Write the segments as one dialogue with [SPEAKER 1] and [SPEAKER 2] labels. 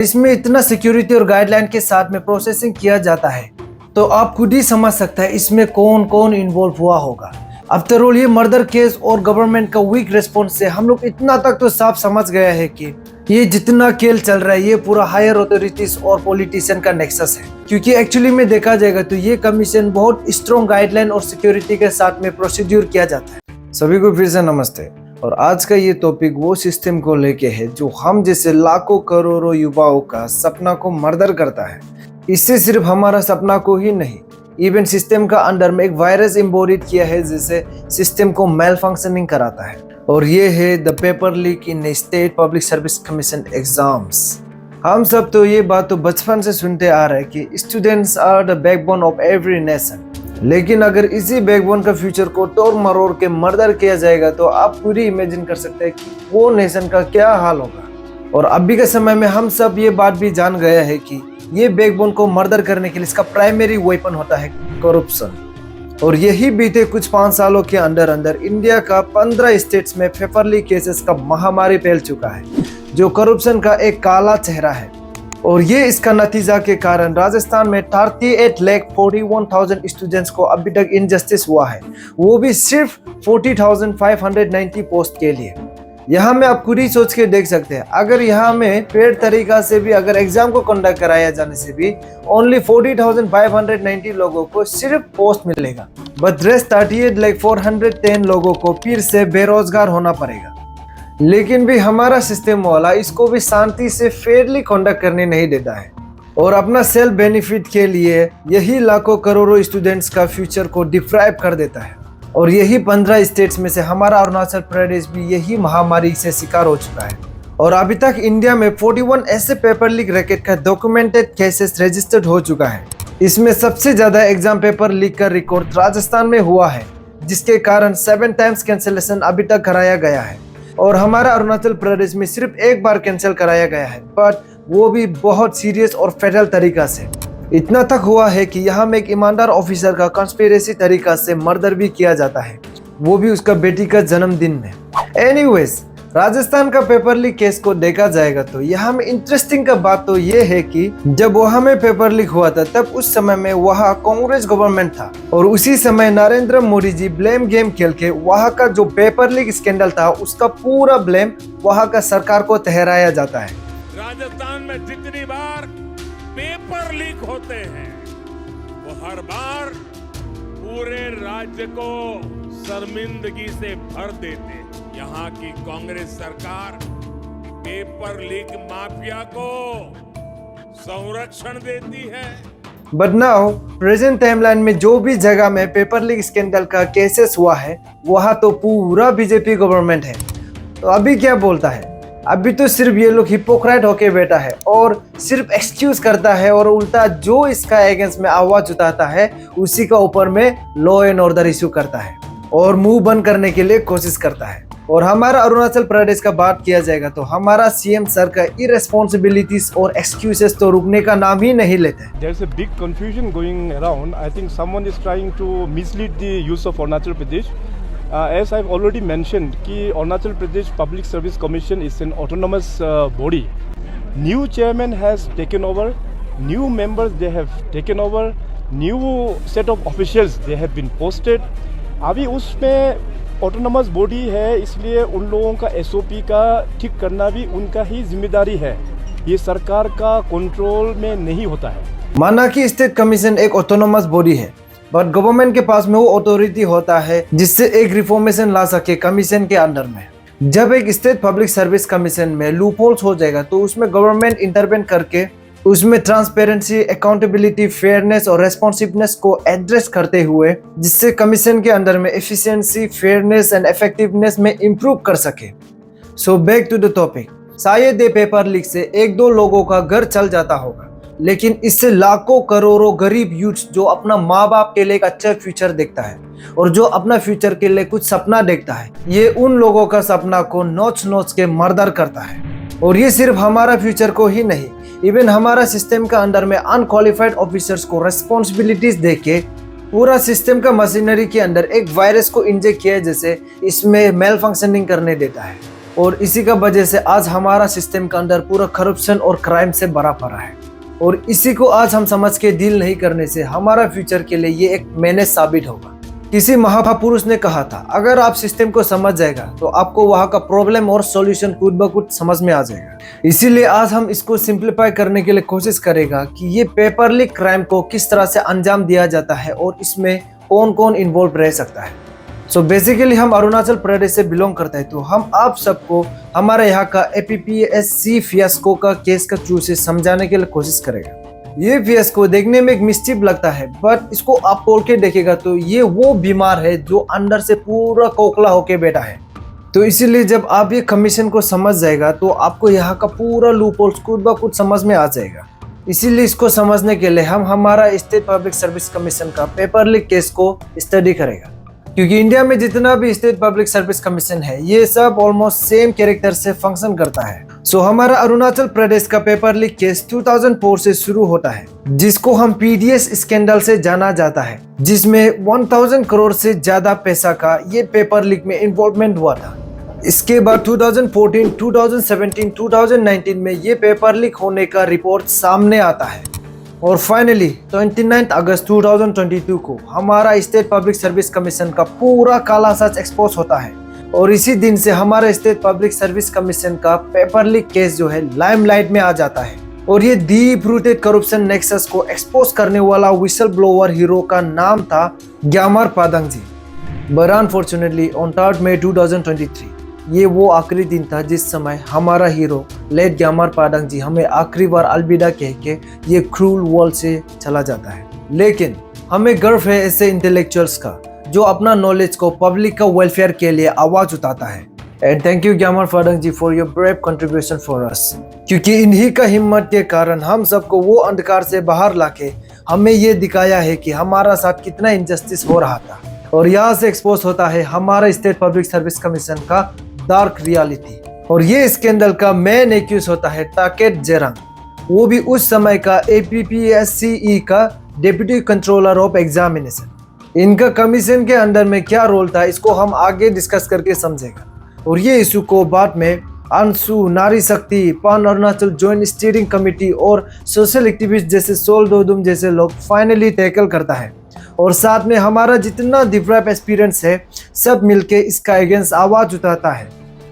[SPEAKER 1] इसमें इतना सिक्योरिटी और गाइडलाइन के साथ में प्रोसेसिंग किया जाता है, तो आप खुद ही समझ सकते हैं इसमें कौन कौन इन्वॉल्व हुआ होगा। आफ्टर ऑल ये मर्डर केस और गवर्नमेंट का वीक रिस्पॉन्स से हम लोग इतना तक तो साफ समझ गया है कि ये जितना खेल चल रहा है ये पूरा हायर अथॉरिटीज और पॉलिटिशियन का नेक्सस है। क्योंकि एक्चुअली में देखा जाएगा तो ये कमीशन बहुत स्ट्रॉन्ग गाइडलाइन और सिक्योरिटी के साथ में प्रोसीड्यूर किया जाता है। सभी को फिर से नमस्ते। और आज का ये टॉपिक वो सिस्टम को लेके है जो हम जैसे लाखों करोड़ों युवाओं का सपना को मर्डर करता है। इससे सिर्फ हमारा सपना को ही नहीं, इवन सिस्टम का अंदर में एक वायरस इम्बोडिड किया है जिससे सिस्टम को मेल फंक्शनिंग कराता है। और ये है the paper leak in state public service commission exams. हम सब तो ये बात तो बचपन से सुनते आ रहे हैं कि students are the backbone of every nation. लेकिन अगर इसी बैकबोन का फ्यूचर को तोड़ मरोड़ के मर्डर किया जाएगा तो आप पूरी इमेजिन कर सकते हैं कि वो नेशन का क्या हाल होगा। और अभी के समय में हम सब ये बात भी जान गया है कि ये बैकबोन को मर्डर करने के लिए इसका प्राइमरी वेपन होता है करप्शन। और यही बीते कुछ 5 सालों के अंदर इंडिया का 15 स्टेट्स में पेपर लीक केसेस का महामारी फैल चुका है, जो करप्शन का एक काला चेहरा है। और ये इसका नतीजा के कारण राजस्थान में 38,41,000 स्टूडेंट्स को अभी तक इनजस्टिस हुआ है, वो भी सिर्फ 40,590 पोस्ट के लिए। यहाँ में आप खुद ही सोच के देख सकते हैं, अगर यहाँ में फेयर तरीका से भी अगर एग्जाम को कंडक्ट कराया जाने से भी ओनली 40,590 लोगों को सिर्फ पोस्ट मिलेगा, बट रेस्ट 38,410 लोगों को फिर से बेरोजगार होना पड़ेगा। लेकिन भी हमारा सिस्टम वाला इसको भी शांति से फेयरली कंडक्ट करने नहीं देता है और अपना सेल्फ बेनिफिट के लिए यही लाखों करोड़ों स्टूडेंट्स का फ्यूचर को डिप्राइव कर देता है। और यही 15 स्टेट्स में से हमारा अरुणाचल प्रदेश भी यही महामारी से शिकार हो चुका है। और अभी तक इंडिया में 41 ऐसे पेपर लीक रैकेट का डॉक्यूमेंटेड केसेस रजिस्टर्ड हो चुका है। इसमें सबसे ज्यादा एग्जाम पेपर लीक का रिकॉर्ड राजस्थान में हुआ है, जिसके कारण 7 टाइम्स कैंसिलेशन अभी तक कराया गया है। और हमारा अरुणाचल प्रदेश में सिर्फ एक बार कैंसिल कराया गया है, बट वो भी बहुत सीरियस और फेडरल तरीका से। इतना तक हुआ है कि यहाँ में एक ईमानदार ऑफिसर का कंस्पिरेसी तरीका से मर्डर भी किया जाता है, वो भी उसका बेटी का जन्मदिन में। एनीवेज, राजस्थान का पेपर लीक केस को देखा जाएगा तो यहाँ में इंटरेस्टिंग का बात तो ये है कि जब वहाँ में पेपर लीक हुआ था तब उस समय में वहाँ कांग्रेस गवर्नमेंट था और उसी समय नरेंद्र मोदी जी ब्लेम गेम खेल के वहाँ का जो पेपर लीक स्कैंडल था उसका पूरा ब्लेम वहाँ का सरकार को ठहराया जाता है।
[SPEAKER 2] राजस्थान में जितनी बार पेपर लीक होते हैं वो हर बार पूरे राज्य को शर्मिंदगी से भर देते हैं। यहाँ की कांग्रेस सरकार पेपर लीक माफिया को संरक्षण देती है।
[SPEAKER 1] बट नाउ प्रेजेंट टाइमलाइन में जो भी जगह में पेपर लीक स्कैंडल का केसेस हुआ है वहाँ तो पूरा बीजेपी गवर्नमेंट है। तो अभी क्या बोलता है, अभी तो सिर्फ ये लोग हिपोक्रेट होके बैठा है और सिर्फ एक्सक्यूज करता है और उल्टा जो इसका अगेंस्ट में आवाज उठाता है उसी का ऊपर में लॉ एंड ऑर्डर इश्यू करता है और मुंह बंद करने के लिए कोशिश करता है। और हमारा अरुणाचल प्रदेश का बात किया जाएगा तो हमारा सीएम सर का इरेस्पॉन्सिबिलिटीज और एक्सक्यूजेस तो रुकने का नाम ही नहीं लेते।
[SPEAKER 3] There's a big confusion going around. I think someone is trying to mislead the use of Arunachal Pradesh. As I've already mentioned, कि Arunachal Pradesh Public Service Commission is an autonomous body. New chairman has taken over, new members they have taken over, new set of officials they have been posted. अभी उसमें autonomous body है, इसलिए उन लोगों का SOP का ठीक करना भी उनका ही जिम्मेदारी है, ये सरकार का कंट्रोल में नहीं होता है।
[SPEAKER 1] माना कि स्टेट कमीशन एक ऑटोनमस बॉडी है, बट गवर्नमेंट के पास में वो अथॉरिटी होता है जिससे एक रिफॉर्मेशन ला सके कमीशन के अंडर में। जब एक स्टेट पब्लिक सर्विस कमीशन में लूपहोल्स हो जाएगा तो उसमें गवर्नमेंट इंटरवेन करके उसमें ट्रांसपेरेंसी, अकाउंटेबिलिटी, फेयरनेस और रेस्पॉन्सिवनेस को एड्रेस करते हुए जिससे कमीशन के अंदर में एफिशिएंसी, फेयरनेस एंड इफेक्टिवनेस में इंप्रूव कर सके। So back to the topic. शायद ये पेपर लीक से 1-2 लोगों का घर चल जाता होगा, लेकिन इससे लाखों करोड़ों गरीब यूथ्स जो अपना माँ बाप के लिए एक अच्छा फ्यूचर देखता है और जो अपना फ्यूचर के लिए कुछ सपना देखता है, ये उन लोगों का सपना को नोच नोच के मर्डर करता है। और ये सिर्फ हमारा फ्यूचर को ही नहीं, इवन हमारा सिस्टम का अंदर में अनक्वालिफाइड ऑफिसर्स को रेस्पॉन्सिबिलिटीज देके पूरा सिस्टम का मशीनरी के अंदर एक वायरस को इंजेक्ट किया जैसे इसमें मेल फंक्शनिंग करने देता है। और इसी का वजह से आज हमारा सिस्टम के अंदर पूरा करप्शन और क्राइम से भरा पड़ा है। और इसी को आज हम समझ के डील नहीं करने से हमारा फ्यूचर के लिए ये एक मेहनत साबित होगा। किसी महापुरुष ने कहा था, अगर आप सिस्टम को समझ जाएगा तो आपको वहाँ का प्रॉब्लम और सॉल्यूशन खुद ब खुद समझ में आ जाएगा। इसीलिए आज हम इसको सिंप्लीफाई करने के लिए कोशिश करेगा कि ये पेपर लीक क्राइम को किस तरह से अंजाम दिया जाता है और इसमें कौन कौन इन्वॉल्व रह सकता है। सो बेसिकली हम अरुणाचल प्रदेश से बिलोंग करते हैं, तो हम आप सबको हमारे यहाँ का APPSC फियास्को का केस का थ्रू से समझाने के लिए कोशिश करेगा। ये फियास्को देखने में एक मिस्टीफ लगता है, बट इसको आप तोड़ के देखेगा तो ये वो बीमार है जो अंदर से पूरा खोखला होके बैठा है। तो इसीलिए जब आप ये कमीशन को समझ जाएगा तो आपको यहाँ का पूरा लूप होल्स खुद ब खुद समझ में आ जाएगा। इसीलिए इसको समझने के लिए हम हमारा स्टेट पब्लिक सर्विस कमीशन का पेपर लीक केस को स्टडी करेगा, क्योंकि इंडिया में जितना भी स्टेट पब्लिक सर्विस कमीशन है ये सब ऑलमोस्ट सेम कैरेक्टर से फंक्शन करता है। सो हमारा अरुणाचल प्रदेश का पेपर लीक केस 2004 से शुरू होता है, जिसको हम PDS स्कैंडल से जाना जाता है, जिसमें 1000 करोड़ से ज्यादा पैसा का ये पेपर लीक में इन्वॉल्वमेंट हुआ था। इसके बाद 2014, 2017, 2019 में ये पेपर लीक होने का रिपोर्ट सामने आता है और फाइनली 29 अगस्त 2022 को हमारा स्टेट पब्लिक सर्विस कमीशन का पूरा काला सच एक्सपोज होता है। और इसी दिन से हमारा स्टेट पब्लिक सर्विस कमीशन का पेपर लीक केस जो है लाइमलाइट में आ जाता है। और ये डीप रूटेड करप्शन नेक्सस को एक्सपोज करने वाला विसल ब्लोअर हीरो का नाम था ग्यामर पादंग जी। बट अनफॉर्चुनेटली ऑन 3 मई 2023 ये वो आखिरी दिन था जिस समय हमारा हीरो लेट ग्यामर पादंग जी हमें आखिरी बार अलविदा कह के ये क्रूल वर्ल्ड से चला जाता है। लेकिन हमें गर्व है ऐसे इंटेलेक्चुअल्स का जो अपना नॉलेज को पब्लिक का वेलफेयर के लिए आवाज उठाता है। And thank you Gyamar Padang ji for your brave contribution for us, क्योंकि इन्हीं का हिम्मत के कारण हम सबको वो अंधकार से बाहर लाके हमें ये दिखाया है कि हमारा साथ कितना इनजस्टिस हो रहा था। और यहाँ से एक्सपोज होता है हमारा स्टेट पब्लिक सर्विस कमीशन का डार्क रियलिटी। और ये स्कैंडल का मेन एक्यूज होता है ताकेत जेरांग, वो भी उस समय का APPSCE का डिप्टी कंट्रोलर ऑफ एग्जामिनेशन। इनका कमीशन के अंदर में क्या रोल था इसको हम आगे डिस्कस करके समझेगा। और ये इशू को बाद में अंशु, नारी शक्ति, पान अरुणाचल जॉइंट स्टीयरिंग कमेटी और सोशल एक्टिविस्ट जैसे सोल दोदुम जैसे लोग फाइनली टैकल करता है। और साथ में हमारा जितना डिफरेंट एक्सपीरियंस है सब मिलके इसका अगेंस्ट आवाज उठाता है।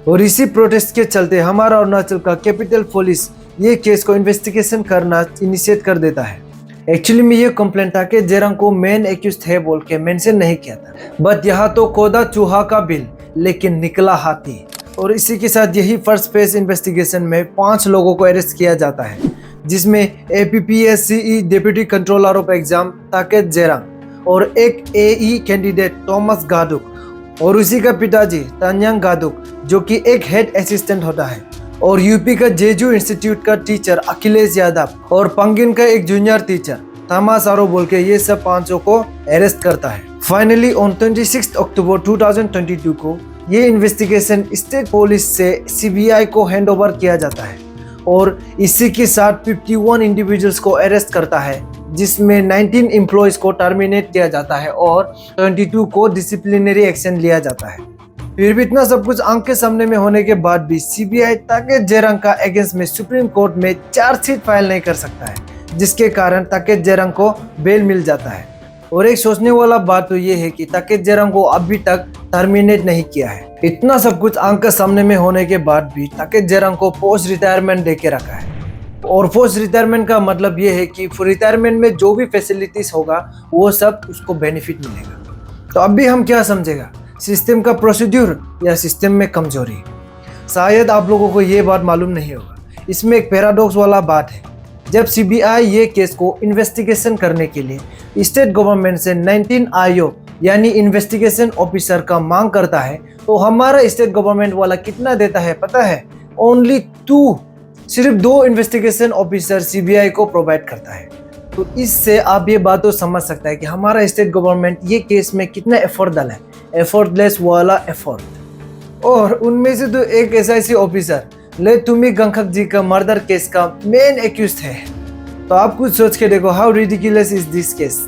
[SPEAKER 1] और इसी प्रोटेस्ट के चलते हमारा अरुणाचल का कैपिटल पुलिस ये केस को इन्वेस्टिगेशन करना इनिशिएट कर देता है। एक्चुअली में ये कंप्लेंट था कि जेरंग को मेन एक्यूज है बोल के मेंशन नहीं किया था, बट यहाँ तो कोदा चूहा का बिल लेकिन निकला हाथी। और इसी के साथ यही फर्स्ट फेज इन्वेस्टिगेशन में 5 लोगों को अरेस्ट किया जाता है, जिसमें APPSCE deputy controller of exam Taket Jerang और एक AE कैंडिडेट थॉमस गादुक और उसी का पिताजी तान्यांग गादुक जो कि एक हेड असिस्टेंट होता है, और यूपी का जेजू इंस्टीट्यूट का टीचर अखिलेश यादव और पंगिन का एक जूनियर टीचर थामा सारो बोल के ये सब 5 को अरेस्ट करता है। फाइनली ऑन 26 अक्टूबर 2022 को ये इन्वेस्टिगेशन स्टेट पुलिस से CBI को हैंड ओवर किया जाता है और इसी के साथ 51 इंडिविजुअल्स को अरेस्ट करता है, जिसमें 19 एम्प्लॉयज को टर्मिनेट किया जाता है और 22 को डिसिप्लिनरी एक्शन लिया जाता है। फिर भी इतना सब कुछ आंख के सामने में होने के बाद भी CBI ताकेत जेरांग का अगेंस्ट में सुप्रीम कोर्ट में चार्जशीट फाइल नहीं कर सकता है, जिसके कारण ताकेत जेरांग को बेल मिल जाता है। और एक सोचने वाला बात तो ये है कि ताकेत जेरांग को अभी तक टर्मिनेट नहीं किया है। इतना सब कुछ आंख के सामने में होने के बाद भी ताकेत जेरांग को पोस्ट रिटायरमेंट दे के रखा है। और पोस्ट रिटायरमेंट का मतलब ये है कि रिटायरमेंट में जो भी फैसिलिटीज होगा वो सब उसको बेनिफिट मिलेगा। तो अभी हम क्या समझेगा, सिस्टम का प्रोसीड्यूर या सिस्टम में कमजोरी? शायद आप लोगों को ये बात मालूम नहीं होगा। इसमें एक पैराडॉक्स वाला बात है। जब CBI ये केस को इन्वेस्टिगेशन करने के लिए स्टेट गवर्नमेंट से 19 IO यानी इन्वेस्टिगेशन ऑफिसर का मांग करता है, तो हमारा स्टेट गवर्नमेंट वाला कितना देता है पता है? ओनली 2, सिर्फ 2 इन्वेस्टिगेशन ऑफिसर CBI को प्रोवाइड करता है। तो इससे आप ये बात तो समझ सकता है कि हमारा स्टेट गवर्नमेंट ये केस में कितना एफर्ट डाला है, एफर्टलेस वाला एफर्ट। और उनमें से तो एक SIC ऑफिसर ले तुम्ही गंखक जी का मर्डर केस का मेन एक्यूज्ड है। तो आप कुछ सोच के देखो, how ridiculous is this case.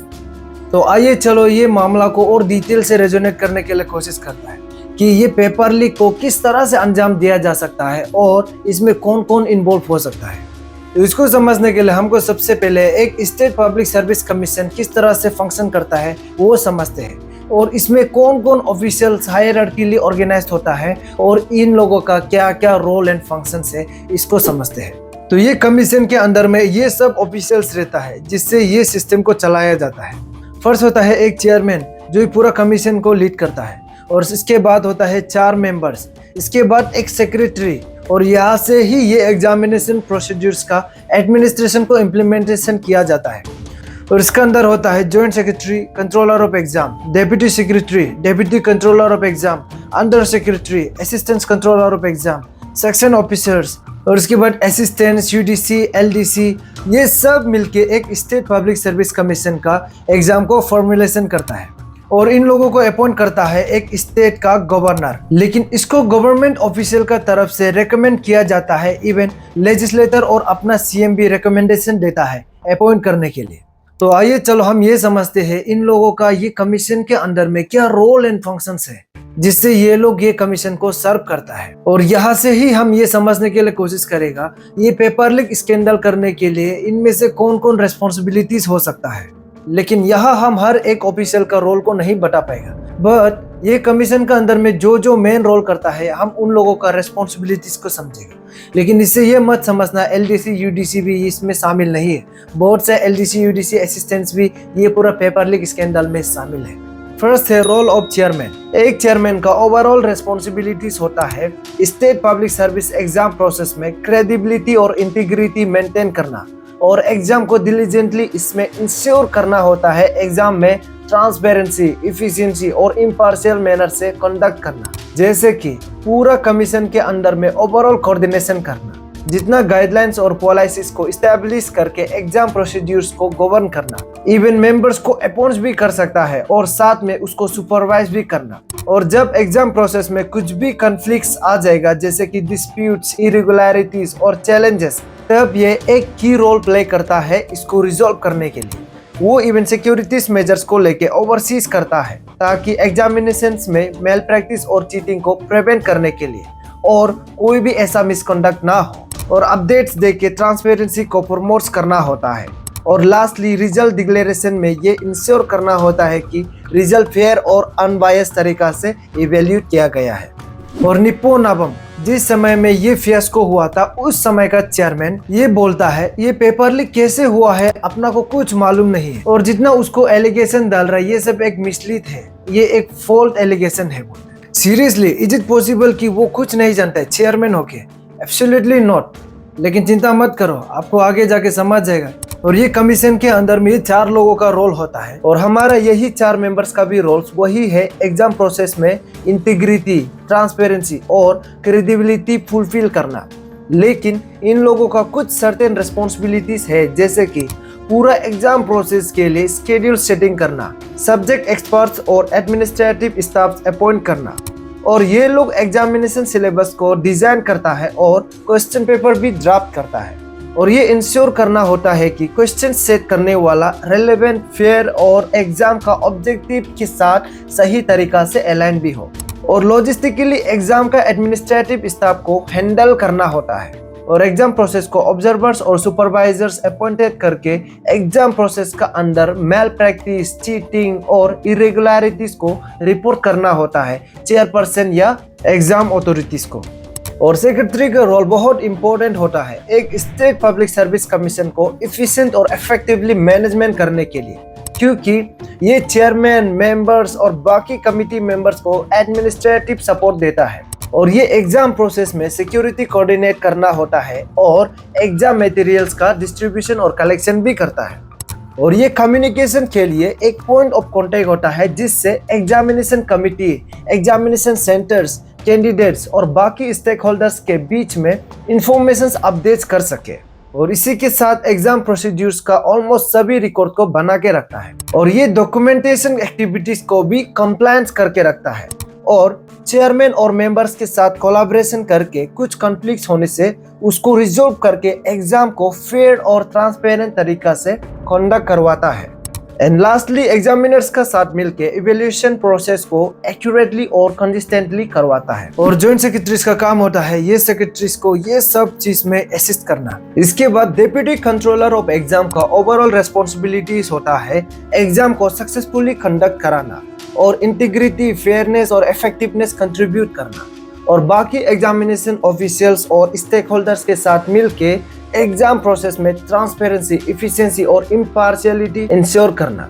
[SPEAKER 1] तो आइए चलो ये मामला को और डिटेल से रेजोनेट करने के लिए कोशिश करता है कि ये पेपर लीक को किस तरह से अंजाम दिया जा सकता है और इसमें कौन कौन इन्वॉल्व हो सकता है। तो इसको समझने के लिए हमको सबसे पहले एक स्टेट पब्लिक सर्विस कमीशन किस तरह से फंक्शन करता है वो समझते हैं, और इसमें कौन कौन ऑफिशियल्स हायरार्कीली ऑर्गेनाइज्ड होता है और इन लोगों का क्या क्या रोल एंड फंक्शंस है इसको समझते हैं। तो ये कमीशन के अंदर में ये सब ऑफिशियल्स रहता है जिससे ये सिस्टम को चलाया जाता है। फर्स्ट होता है एक चेयरमैन जो पूरा कमीशन को लीड करता है, और इसके बाद होता है 4 मेंबर्स, इसके बाद एक सेक्रेटरी, और यहाँ से ही ये एग्जामिनेशन प्रोसीड्यूर्स का एडमिनिस्ट्रेशन को इम्प्लीमेंटेशन किया जाता है। और इसके अंदर होता है joint secretary, controller of exam, deputy secretary, deputy controller of exam, under secretary, assistant controller of exam, section officers, और उसके बाद असिस्टेंट्स, यूडीसी, एलडीसी, ये सब मिलके एक स्टेट पब्लिक सर्विस कमीशन का एग्जाम को फॉर्मुलेशन करता है। और इन लोगों को अपॉइंट करता है एक स्टेट का गवर्नर, लेकिन इसको गवर्नमेंट ऑफिशियल का तरफ से रेकमेंड किया जाता है। इवन लेजिस्लेटर और अपना सीएम भी रिकमेंडेशन देता है अपॉइंट करने के लिए। तो आइए चलो हम ये समझते हैं इन लोगों का ये कमीशन के अंदर में क्या रोल एंड फंक्शंस है जिससे ये लोग ये कमीशन को सर्व करता है। और यहाँ से ही हम ये समझने के लिए कोशिश करेगा ये पेपर लीक स्कैंडल करने के लिए इनमें से कौन कौन रेस्पॉन्सिबिलिटीज हो सकता है। लेकिन यहाँ हम हर एक ऑफिशियल का रोल को नहीं बता पाएगा, बट ये कमीशन का अंदर में जो मेन रोल करता है हम उन लोगों का रेस्पॉन्सिबिलिटीज को समझेगा। लेकिन इससे ये मत समझना एलडीसी यूडीसी भी इसमें शामिल नहीं है। बहुत से एलडीसी यूडीसी असिस्टेंट्स भी ये पूरा पेपर लीक स्कैंडल में शामिल है। फर्स्ट है रोल ऑफ चेयरमैन। एक चेयरमैन का ओवरऑल रेस्पॉन्सिबिलिटीज होता है state public service exam process में क्रेडिबिलिटी और इंटीग्रिटी मेंटेन करना, और एग्जाम को डिलीजेंटली इसमें इंश्योर करना होता है एग्जाम में ट्रांसपेरेंसी, इफिशिएंसी और इम्पार्शियल मैनर से कंडक्ट करना, जैसे कि पूरा कमीशन के अंदर में ओवरऑल कोऑर्डिनेशन करना, जितना गाइडलाइंस और पॉलिसीज को इस्टेब्लिश करके एग्जाम प्रोसीड्यूर्स को गवर्न करना, इवन मेंबर्स को अपॉइंट भी कर सकता है और साथ में उसको सुपरवाइज भी करना। और जब एग्जाम प्रोसेस में कुछ भी कॉन्फ्लिक्ट्स आ जाएगा जैसे कि डिस्प्यूट्स, इरेगुलरिटीज और चैलेंजेस, तब ये एक की रोल प्ले करता है इसको रिजॉल्व करने के लिए। वो इवन सिक्योरिटीज मेजर्स को लेके ओवरसीज करता है ताकि एग्जामिनेशंस में मेल प्रैक्टिस और चीटिंग को प्रिवेंट करने के लिए और कोई भी ऐसा मिसकंडक्ट ना हो, और अपडेट्स देके ट्रांसपेरेंसी को प्रमोट करना होता है। और लास्टली रिजल्ट डिक्लेरेशन में ये इंश्योर करना होता है कि रिजल्ट फेयर और अनबायस्ड तरीका से इवेल्यूट किया गया है। और निप्पो नाबम जिस समय में ये फियास्को हुआ था उस समय का चेयरमैन ये बोलता है ये पेपर लीक कैसे हुआ है अपना को कुछ मालूम नहीं है, और जितना उसको एलिगेशन डाल रहा है ये सब एक मिसलीड है, ये एक फॉल्ट एलिगेशन है। सीरियसली इज इट पॉसिबल कि वो कुछ नहीं जानता है चेयरमैन होके? Absolutely not. लेकिन चिंता मत करो, आपको आगे जाके समझ जाएगा। और ये कमीशन के अंदर में 4 लोगों का रोल होता है, और हमारा यही 4 मेंबर्स का भी रोल्स वही है एग्जाम प्रोसेस में इंटीग्रिटी, ट्रांसपेरेंसी और क्रेडिबिलिटी फुलफिल करना। लेकिन इन लोगों का कुछ सर्टेन रेस्पॉन्सिबिलिटीज है, जैसे कि पूरा एग्जाम प्रोसेस के लिए शेड्यूल सेटिंग करना, सब्जेक्ट एक्सपर्ट्स और एडमिनिस्ट्रेटिव स्टाफ अपॉइंट करना, और ये लोग एग्जामिनेशन सिलेबस को डिजाइन करता है और क्वेश्चन पेपर भी ड्राफ्ट करता है। और ये इंश्योर करना होता है कि क्वेश्चन सेट करने वाला रेलेवेंट, फेयर और एग्जाम का ऑब्जेक्टिव के साथ सही तरीका से अलाइन भी हो। और लॉजिस्टिकली एग्जाम का एडमिनिस्ट्रेटिव स्टाफ को हैंडल करना होता है, और एग्जाम प्रोसेस को ऑब्जर्वर्स और सुपरवाइजर्स अपॉइंटेड करके एग्जाम प्रोसेस का अंदर मेल प्रैक्टिस, चीटिंग और इरेगुलरिटीज को रिपोर्ट करना होता है चेयरपर्सन या एग्जाम अथॉरिटीज को। और सेक्रेटरी का रोल बहुत इंपॉर्टेंट होता है एक स्टेट पब्लिक सर्विस कमीशन को इफिशिएंट और इफेक्टिवली मैनेजमेंट करने के लिए, क्योंकि ये चेयरमैन, मेंबर्स और बाकी कमिटी मेंबर्स को एडमिनिस्ट्रेटिव सपोर्ट देता है। और ये एग्जाम प्रोसेस में सिक्योरिटी कोऑर्डिनेट करना होता है और एग्जाम मटेरियल्स का डिस्ट्रीब्यूशन और कलेक्शन भी करता है। और ये कम्युनिकेशन के लिए एक पॉइंट ऑफ कांटेक्ट होता है जिससे examination committee, examination centres, candidates और बाकी स्टेक होल्डर्स के बीच में इंफॉर्मेशन अपडेट कर सके। और इसी के साथ एग्जाम प्रोसीड्यूर्स का ऑलमोस्ट सभी रिकॉर्ड को बना के रखता है, और ये डॉक्यूमेंटेशन एक्टिविटीज को भी कंप्लायंस करके रखता है। और चेयरमैन और मेंबर्स के साथ कोलैबोरेशन करके कुछ कॉन्फ्लिक्ट्स होने से उसको रिजॉल्व करके एग्जाम को फेयर और ट्रांसपेरेंट तरीका से कंडक्ट करवाता है। एंड लास्टली एग्जामिनर्स का साथ मिलके इवैल्यूएशन प्रोसेस को एक्यूरेटली और कंसिस्टेंटली करवाता है। और जॉइंट सेक्रेटरीज का काम होता है ये सेक्रेटरीज को ये सब चीज में असिस्ट करना। इसके बाद डिप्टी कंट्रोलर ऑफ एग्जाम का ओवरऑल रेस्पॉन्सिबिलिटीज होता है एग्जाम को सक्सेसफुली कंडक्ट कराना और इंटीग्रिटी, फेयरनेस और इफेक्टिवनेस कंट्रीब्यूट करना, और बाकी एग्जामिनेशन ऑफिशियल्स और स्टेक होल्डर्स के साथ मिलके एग्जाम प्रोसेस में ट्रांसपेरेंसी, इफिशिएंसी और इम्पार्शियलिटी इंश्योर करना।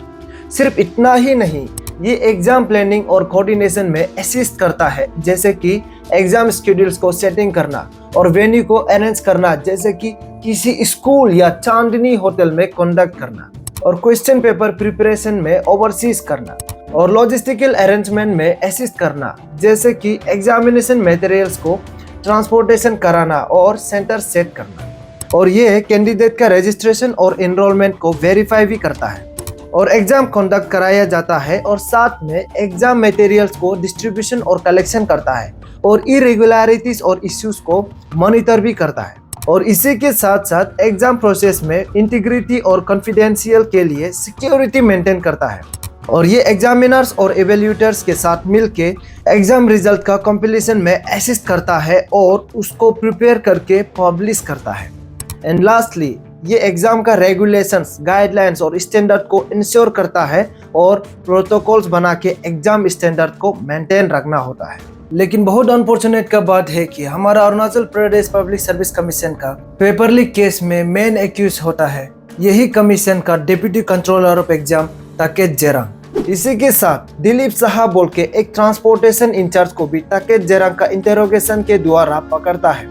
[SPEAKER 1] सिर्फ इतना ही नहीं, ये एग्जाम प्लानिंग और कोऑर्डिनेशन में असिस्ट करता है, जैसे कि एग्जाम शेड्यूल्स को सेटिंग करना और वेन्यू को अरेंज करना, जैसे कि किसी स्कूल या चांदनी होटल में कंडक्ट करना, और क्वेश्चन पेपर प्रिपरेशन में ओवरसीज करना, और लॉजिस्टिकल अरेंजमेंट में असिस्ट करना, जैसे कि एग्जामिनेशन मटेरियल्स को ट्रांसपोर्टेशन कराना और सेंटर सेट करना। और ये कैंडिडेट का रजिस्ट्रेशन और एनरोलमेंट को वेरीफाई भी करता है, और एग्जाम कंडक्ट कराया जाता है, और साथ में एग्जाम मटेरियल्स को डिस्ट्रीब्यूशन और कलेक्शन करता है, और इरेगुलरिटीज और इश्यूज को मॉनिटर भी करता है। और इसी के साथ साथ एग्जाम प्रोसेस में इंटीग्रिटी और कॉन्फिडेंशियल के लिए सिक्योरिटी मेंटेन करता है। और ये एग्जामिनर्स और एवेल्यूटर्स के साथ मिलके एग्जाम रिजल्ट का कंपाइलेशन में असिस्ट करता है और उसको प्रिपेयर करके पब्लिश करता है। एंड लास्टली ये एग्जाम का रेगुलेशंस, गाइडलाइंस और स्टैंडर्ड को इंश्योर करता है और प्रोटोकॉल्स बना के एग्जाम स्टैंडर्ड को मेंटेन रखना होता है। लेकिन बहुत अनफॉर्चुनेट का बात है कि हमारा Arunachal Pradesh public service commission का पेपर लीक केस में मेन एक्यूज होता है यही कमीशन का deputy controller of exam Taket Jerang. इसी के साथ दिलीप साहब बोल के एक ट्रांसपोर्टेशन इंचार्ज को भी ताकेत जेरांग का इंटेरोगेशन के द्वारा पकड़ता है।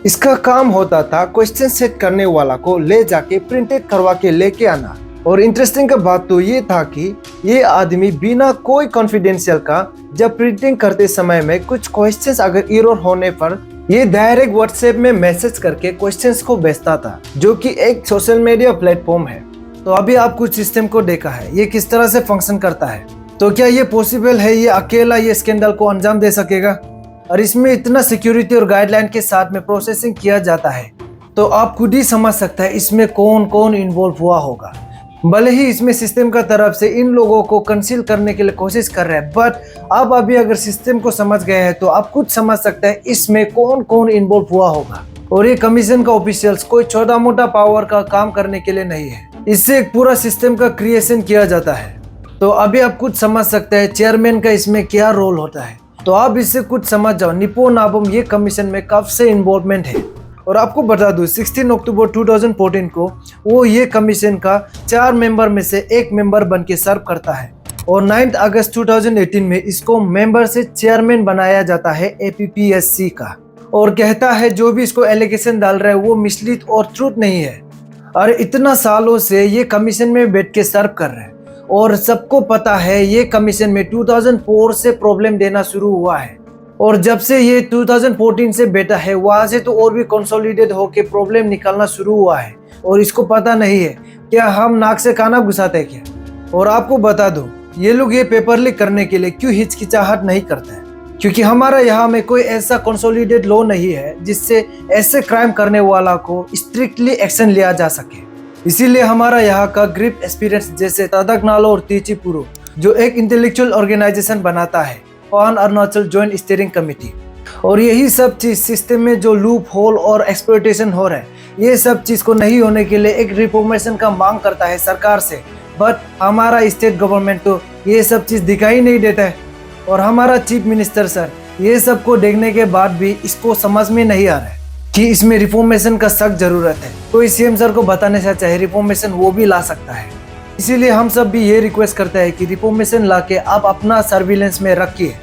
[SPEAKER 1] इसका काम होता था क्वेश्चन सेट करने वाला को ले जाके प्रिंटेड करवा के लेके आना। और इंटरेस्टिंग का बात तो ये था कि ये आदमी बिना कोई कॉन्फिडेंशियल का जब प्रिंटिंग करते समय में कुछ क्वेश्चंस अगर एरर होने पर ये डायरेक्ट व्हाट्सएप में मैसेज करके क्वेश्चंस को भेजता था, जो कि एक सोशल मीडिया प्लेटफॉर्म है। तो अभी आप कुछ सिस्टम को देखा है ये किस तरह से फंक्शन करता है। तो क्या ये पॉसिबल है ये अकेला ये स्कैंडल को अंजाम दे सकेगा? और इसमें इतना सिक्योरिटी और गाइडलाइन के साथ में प्रोसेसिंग किया जाता है, तो आप खुद ही समझ सकते हैं इसमें कौन कौन इन्वॉल्व हुआ होगा। भले ही इसमें सिस्टम का तरफ से इन लोगों को कंसील करने के लिए कोशिश कर रहे हैं, बट आप अभी अगर सिस्टम को समझ गए हैं तो आप खुद समझ सकते हैं इसमें कौन कौन इन्वॉल्व हुआ होगा। और ये कमीशन का ऑफिशियल्स कोई छोटा मोटा पावर का काम करने के लिए नहीं है, इससे एक पूरा सिस्टम का क्रिएशन किया जाता है। तो अभी आप कुछ समझ सकते हैं चेयरमैन का इसमें क्या रोल होता है। तो आप इससे कुछ समझ जाओ निपो नाबम ये कमीशन में कब से इन्वॉल्वमेंट है। और आपको बता दूं 16 अक्टूबर 2014 को वो ये कमीशन का 4 मेंबर में से एक मेंबर बन के सर्व करता है, और 9 अगस्त 2018 में इसको मेंबर से चेयरमैन बनाया जाता है APPSC का। और कहता है जो भी इसको एलिगेशन डाल रहा है वो मिसलीड और ट्रूथ नहीं है। और इतना सालों से ये कमीशन में बैठ के सर्व कर रहे हैं, और सबको पता है ये कमीशन में 2004 से प्रॉब्लम देना शुरू हुआ है, और जब से ये 2014 से बैठा है वहां से तो और भी कंसोलिडेट होके प्रॉब्लम निकालना शुरू हुआ है। और इसको पता नहीं है क्या हम नाक से खाना घुसाते हैं क्या। और आपको बता दूं ये लोग ये पेपर लीक करने के लिए क्यों हिचकिचाहट नहीं करते हैं, क्योंकि हमारा यहाँ में कोई ऐसा कंसोलिडेट लॉ नहीं है जिससे ऐसे क्राइम करने वाला को स्ट्रिक्टली एक्शन लिया जा सके। इसीलिए हमारा यहाँ का ग्रिप एक्सपीरियंस जैसे तदकनालो और तीचीपुरो जो एक इंटेलेक्चुअल ऑर्गेनाइजेशन बनाता है पान अरुणाचल जॉइंट स्टीयरिंग कमेटी। और यही सब चीज सिस्टम में जो लूप होल और एक्सप्लॉयटेशन हो रहा है ये सब चीज को नहीं होने के लिए एक रिफॉर्मेशन का मांग करता है सरकार से। बट हमारा स्टेट गवर्नमेंट तो ये सब चीज दिखाई नहीं देता है, और हमारा चीफ मिनिस्टर सर ये सब को देखने के बाद भी इसको समझ में नहीं आ रहा है कि इसमें रिफॉर्मेशन का सख्त जरूरत है। तो CM सर को बताने से चाहे रिफॉर्मेशन वो भी ला सकता है। इसीलिए हम सब भी ये रिक्वेस्ट करते हैं कि रिफॉर्मेशन ला के आप अपना सर्विलेंस में रखिए।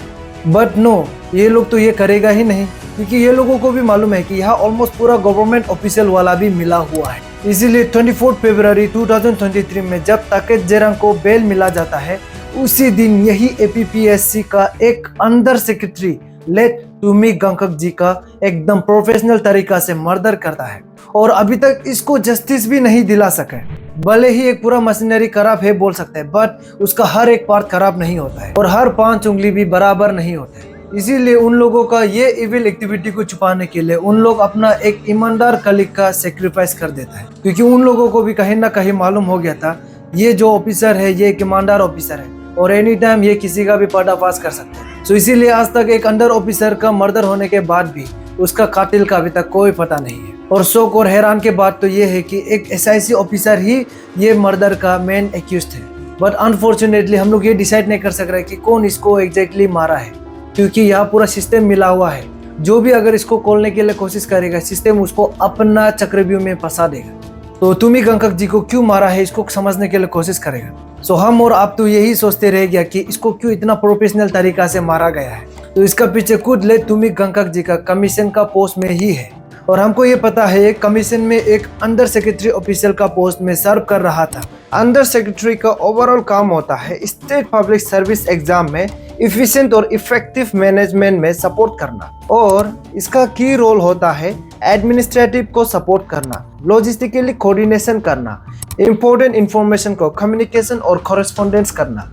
[SPEAKER 1] बट नो, ये लोग तो ये करेगा ही नहीं, क्योंकि ये लोगों को भी मालूम है कि यहाँ ऑलमोस्ट पूरा गवर्नमेंट ऑफिशियल वाला भी मिला हुआ है। इसीलिए 24 फरवरी 2023 में जब ताकेत जेरांग को बेल मिला जाता है उसी दिन यही APPSC का एक अंडर सेक्रेटरी लेट टूमी गंगक जी का एकदम प्रोफेशनल तरीका से मर्डर करता है, और अभी तक इसको जस्टिस भी नहीं दिला सके। भले ही एक पूरा मशीनरी खराब है बोल सकते हैं, बट उसका हर एक पार्ट खराब नहीं होता है और हर 5 उंगली भी बराबर नहीं होते। इसीलिए उन लोगों का ये इविल एक्टिविटी को छुपाने के लिए उन लोग अपना एक ईमानदार कलीग का सेक्रीफाइस कर देता है, क्योंकि उन लोगों को भी कहीं ना कहीं मालूम हो गया था ये जो ऑफिसर है ये कमांडर ऑफिसर है और एनी टाइम ये किसी का भी पर्दाफाश कर सकते हैं। तो इसीलिए आज तक एक अंडर ऑफिसर का मर्डर होने के बाद भी उसका कातिल का अभी तक कोई पता नहीं है। और शौक और हैरान के बात तो ये है कि एक SIC ऑफिसर ही ये मर्डर का मेन एक्यूज्ड है। बट अनफॉर्चुनेटली हम लोग ये डिसाइड नहीं कर सक रहे कि कौन इसको एग्जैक्टली मारा है, क्योंकि यहाँ पूरा सिस्टम मिला हुआ है। जो भी अगर इसको खोलने के लिए कोशिश करेगा सिस्टम उसको अपना चक्रव्यूह में फंसा देगा। तो तुमी गंगकक जी को क्यों मारा है इसको समझने के लिए कोशिश करेगा। सो हम और आप तो यही सोचते रह गया कि इसको क्यों इतना प्रोफेशनल तरीका से मारा गया है। तो इसका पीछे खुद ले तुमी गंगकक जी का कमीशन का पोस्ट में ही है। और हमको ये पता है कमीशन में एक अंडर सेक्रेटरी ऑफिशियल का पोस्ट में सर्व कर रहा था। अंडर सेक्रेटरी का ओवरऑल काम होता है स्टेट पब्लिक सर्विस एग्जाम में इफिशिएंट और इफेक्टिव मैनेजमेंट में सपोर्ट करना, और इसका की रोल होता है एडमिनिस्ट्रेटिव को सपोर्ट करना, लॉजिस्टिकली कोऑर्डिनेशन करना, इंपॉर्टेंट इंफॉर्मेशन को कम्युनिकेशन और कॉरेस्पॉन्डेंस करना,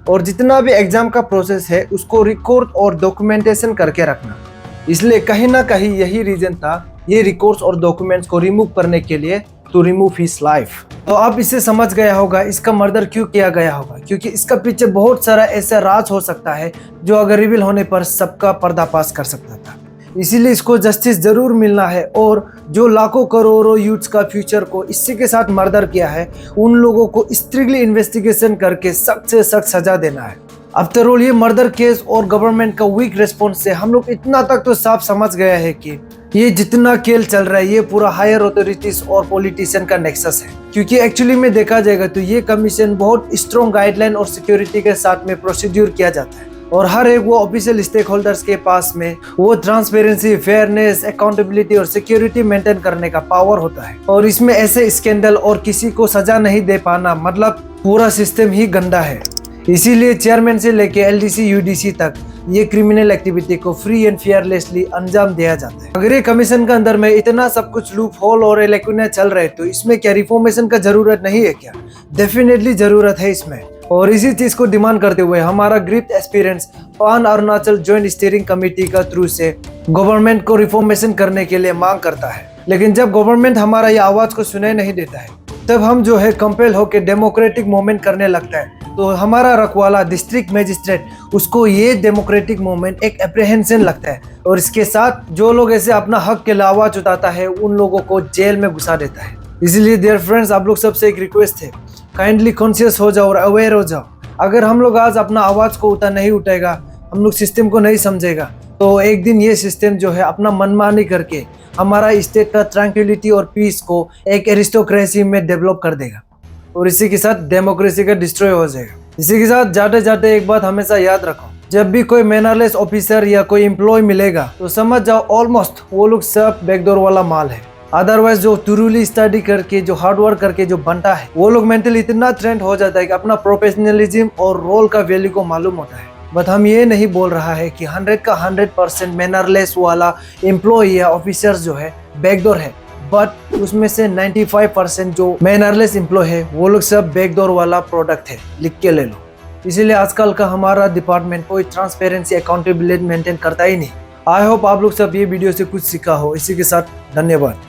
[SPEAKER 1] और जितना भी एग्जाम का प्रोसेस है उसको रिकॉर्ड और डॉक्यूमेंटेशन करके रखना। इसलिए कहीं ना कहीं यही रीजन था ये रिकॉर्ड्स और डॉक्यूमेंट्स को रिमूव करने के लिए, टू रिमूव हिज लाइफ। तो आप इससे समझ गया होगा इसका मर्डर क्यों किया गया होगा, क्योंकि इसका पीछे बहुत सारा ऐसा राज हो सकता है जो अगर रिवील होने पर सबका पर्दाफाश कर सकता था। इसीलिए इसको जस्टिस जरूर मिलना है, और जो लाखों करोड़ों यूथ्स का फ्यूचर को इसी के साथ मर्डर किया है उन लोगों को स्ट्रिक्टली इन्वेस्टिगेशन करके सख्त से सख्त सजा देना है। आफ्टर ऑल ये मर्डर केस और गवर्नमेंट का वीक रिस्पॉन्स से हम लोग इतना तक तो साफ समझ गया है कि ये जितना खेल चल रहा है ये पूरा हायर अथॉरिटीज और पॉलिटिशियन का नेक्सस है। क्योंकि एक्चुअली में देखा जाएगा तो ये कमीशन बहुत स्ट्रॉन्ग गाइडलाइन और सिक्योरिटी के साथ में प्रोसीड्यूर किया जाता है, और हर एक वो ऑफिशियल स्टेक होल्डर्स के पास में वो ट्रांसपेरेंसी, फेयरनेस, अकाउंटेबिलिटी और सिक्योरिटी मेंटेन करने का पावर होता है। और इसमें ऐसे स्कैंडल और किसी को सजा नहीं दे पाना मतलब पूरा सिस्टम ही गंदा है। इसीलिए चेयरमैन से लेके LDC UDC तक ये क्रिमिनल एक्टिविटी को फ्री एंड फेयरलेसली अंजाम दिया जाता है। अगर ये कमीशन के अंदर में इतना सब कुछ लूप होल और इलेक्ट्रिक चल रहे तो इसमें क्या रिफॉर्मेशन का जरूरत नहीं है क्या? डेफिनेटली जरूरत है इसमें। और इसी चीज को डिमांड करते हुए हमारा ग्रिप एस्पिरेंट्स पान अरुणाचल ज्वाइंट स्टीयरिंग कमेटी का थ्रू से गवर्नमेंट को रिफॉर्मेशन करने के लिए मांग करता है। लेकिन जब गवर्नमेंट हमारा ये आवाज को सुनाई नहीं देता है तब हम जो है कंपेल होकर डेमोक्रेटिक मूवमेंट करने लगता है। तो हमारा रखवाला डिस्ट्रिक्ट मजिस्ट्रेट उसको ये डेमोक्रेटिक मूवमेंट एक एप्रीहेंशन लगता है, और इसके साथ जो लोग ऐसे अपना हक के लिए आवाज उठाता है उन लोगों को जेल में घुसा देता है। इसलिए डियर फ्रेंड्स, आप लोग सबसे एक रिक्वेस्ट है, काइंडली कॉन्शियस हो जाओ और अवेयर हो जाओ। अगर हम लोग आज अपना आवाज को नहीं उठाएगा, हम लोग सिस्टम को नहीं समझेगा, तो एक दिन ये सिस्टम जो है अपना मनमानी करके हमारा स्टेट का ट्रैंक्विलिटी और पीस को एक एरिस्टोक्रेसी में डेवलप कर देगा, और इसी के साथ डेमोक्रेसी का डिस्ट्रॉय हो जाएगा। इसी के साथ जाते जाते एक बात हमेशा याद रखो, जब भी कोई मैनरलेस ऑफिसर या कोई एम्प्लॉय मिलेगा तो समझ जाओ ऑलमोस्ट वो लोग सब बैकडोर वाला माल है। अदरवाइज जो ट्रूली स्टडी करके, जो हार्ड वर्क करके जो बनता है, वो लोग मेंटली इतना ट्रेंड हो जाता है कि अपना प्रोफेशनलिज्म और रोल का वैल्यू को मालूम होता है। बट हम ये नहीं बोल रहा है कि 100 का 100% मैनरलेस वाला एम्प्लॉय या ऑफिसर जो है बैकडोर है, बट उसमें से 95% जो मैनरलेस एम्प्लॉय है वो लोग सब बैकडोर वाला प्रोडक्ट है, लिख के ले लो। इसीलिए आजकल का हमारा डिपार्टमेंट कोई ट्रांसपेरेंसी, अकाउंटेबिलिटी मेंटेन करता ही नहीं। आई होप आप लोग सब ये वीडियो से कुछ सीखा हो। इसी के साथ धन्यवाद।